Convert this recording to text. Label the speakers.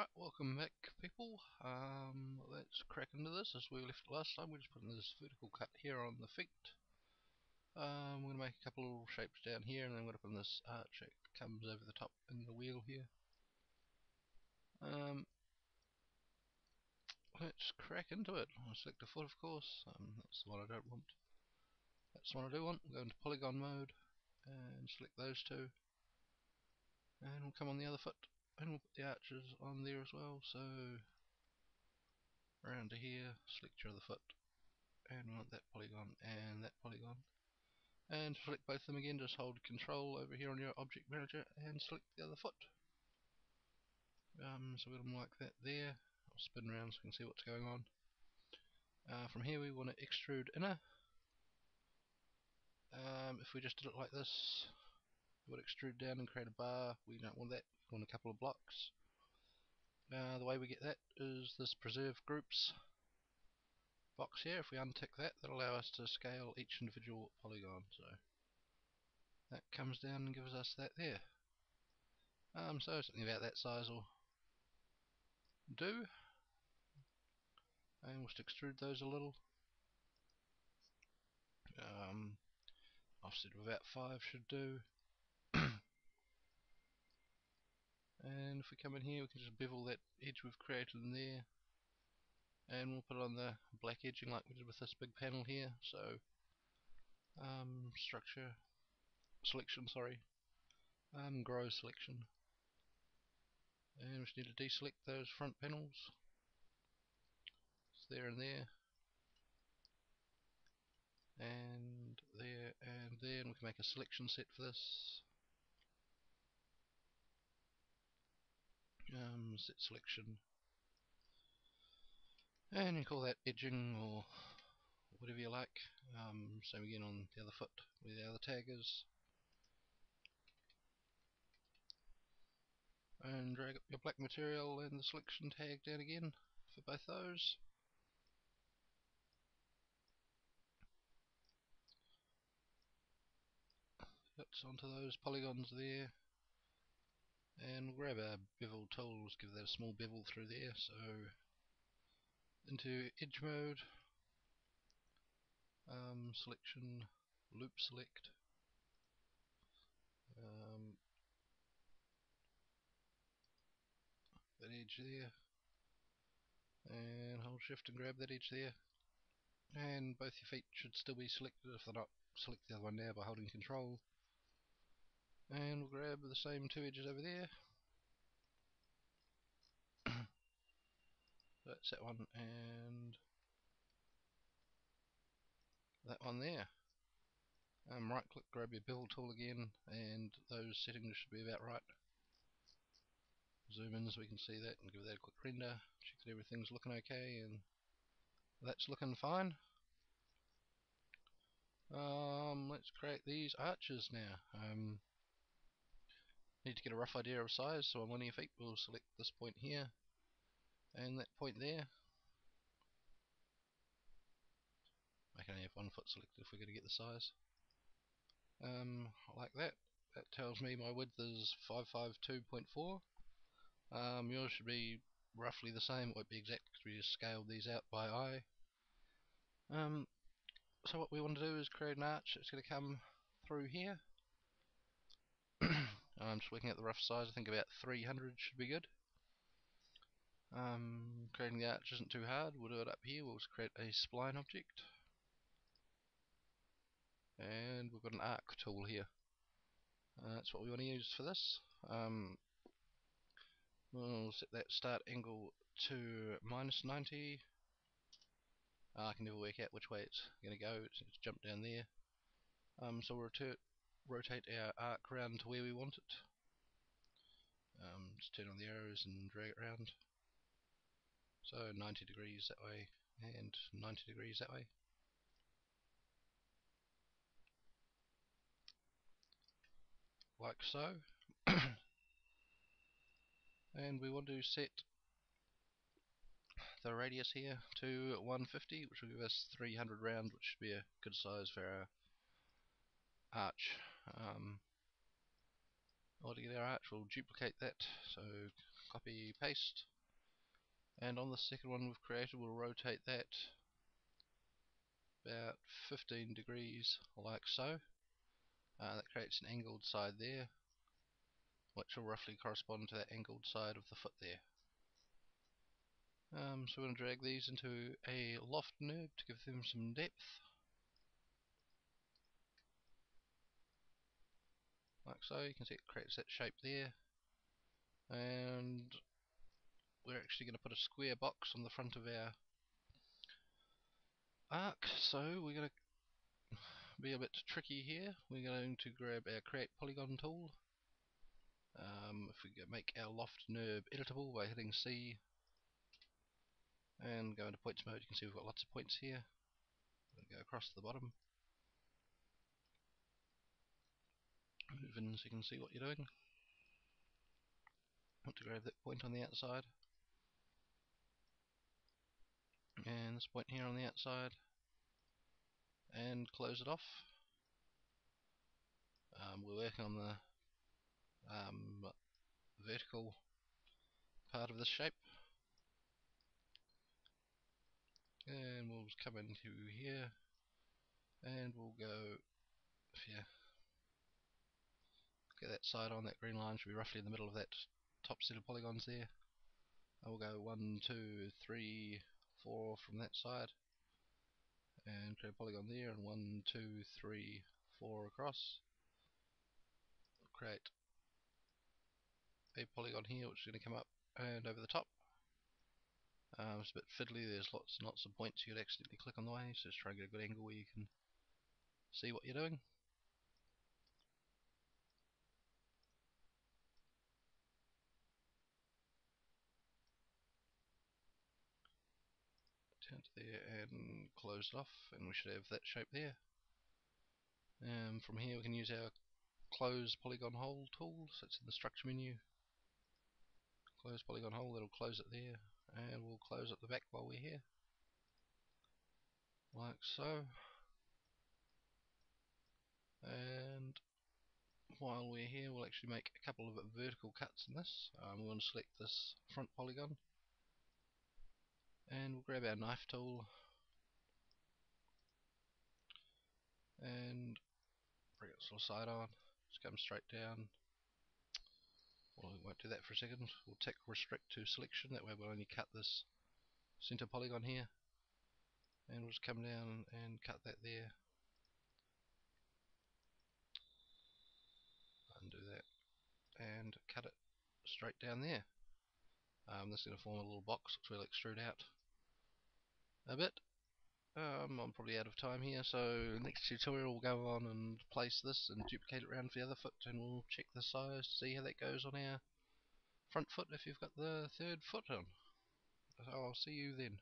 Speaker 1: Alright, welcome back people. Let's crack into this as we left last time. We're just putting this vertical cut here on the feet. We're going to make a couple of little shapes down here, and then we're going to put this arch that comes over the top in the wheel here. Let's crack into it. I'll select a foot, of course. That's the one I don't want. That's the one I do want. We'll go into polygon mode and select those two. And we'll come on the other foot. And we'll put the arches on there as well, so around to here, select your other foot, and we want that polygon and that polygon. And to select both of them again, just hold Control over here on your Object Manager and select the other foot. So we'll mark that there. I'll spin around so we can see what's going on. From here we want to extrude inner. If we just did it like this, we would extrude down and create a bar. We don't want that, we want a couple of blocks. The way we get that is this preserve groups box here. If we untick that, that'll allow us to scale each individual polygon. So that comes down and gives us that there. So something about that size will do. And we'll just extrude those a little. Offset of about 5 should do. And if we come in here, we can just bevel that edge we've created in there, and we'll put it on the black edging like we did with this big panel here. So structure selection, grow selection, and we just need to deselect those front panels. It's there and there, and there and there, and we can make a selection set for this. Set selection, and you call that edging or whatever you like. Same again on the other foot where the other tag is. And drag up your black material and the selection tag down again for both those. That's onto those polygons there. And we'll grab our bevel tool, let's give that a small bevel through there. So into edge mode, selection, loop select, that edge there, and hold shift and grab that edge there, and both your feet should still be selected. If they're not, select the other one now by holding Control, and we'll grab the same two edges over there. That's that one and that one there. Right click, grab your bevel tool again, and those settings should be about right. Zoom in so we can see that and give that a quick render, check that everything's looking okay, and that's looking fine. Let's create these arches now. Need to get a rough idea of size, so on one of your feet we'll select this point here and that point there. I can only have one foot selected if we're going to get the size. Like that. That tells me my width is 552.4. Yours should be roughly the same. It won't be exact because we just scaled these out by eye. So what we want to do is create an arch that's going to come through here. I'm just working out the rough size. I think about 300 should be good. Creating the arch isn't too hard. We'll do it up here. We'll just create a spline object. And we've got an arc tool here. That's what we want to use for this. We'll set that start angle to -90. I can never work out which way it's going to go. It's jumped down there. So we'll rotate our arc around to where we want it. Just turn on the arrows and drag it around. So 90 degrees that way and 90 degrees that way. Like so. And we want to set the radius here to 150, which will give us 300 round, which should be a good size for our arch. To get our arch, we'll duplicate that, so copy, paste, And on the second one we've created, we'll rotate that about 15 degrees, like so. That creates an angled side there, which will roughly correspond to that angled side of the foot there. So we're going to drag these into a loft nib to give them some depth, like so. You can see it creates that shape there, and we're actually going to put a square box on the front of our arc, so we're going to be a bit tricky here. We're going to grab our create polygon tool. If we make our loft nib editable by hitting C and go into points mode, you can see we've got lots of points here. Go across to the bottom, move in so you can see what you're doing. Want to grab that point on the outside, and this point here on the outside, and close it off. We're working on the vertical part of this shape, and we'll just come into here, and we'll go here. Get that side on. That green line should be roughly in the middle of that top set of polygons there. I will go 1, 2, 3, 4 from that side, and create a polygon there, and 1, 2, 3, 4 across. Create a polygon here which is going to come up and over the top. It's a bit fiddly, there's lots and lots of points you could accidentally click on the way, so just try and get a good angle where you can see what you're doing. Down to there and close it off, and we should have that shape there. From here we can use our close polygon hole tool, so it's in the structure menu. Close polygon hole, that'll close it there, and we'll close at the back while we're here, like so. And while we're here, we'll actually make a couple of vertical cuts in this. We want to select this front polygon, and we'll grab our knife tool and bring it sort of side on. Just come straight down. Well, we won't do that for a second. We'll tick restrict to selection, that way we'll only cut this center polygon here, and we'll just come down and cut that there. Undo that and cut it straight down there. This is going to form a little box which we'll extrude out a bit. I'm probably out of time here, so next tutorial we'll go on and place this and duplicate it around for the other foot, and we'll check the size to see how that goes on our front foot if you've got the third foot on. So I'll see you then.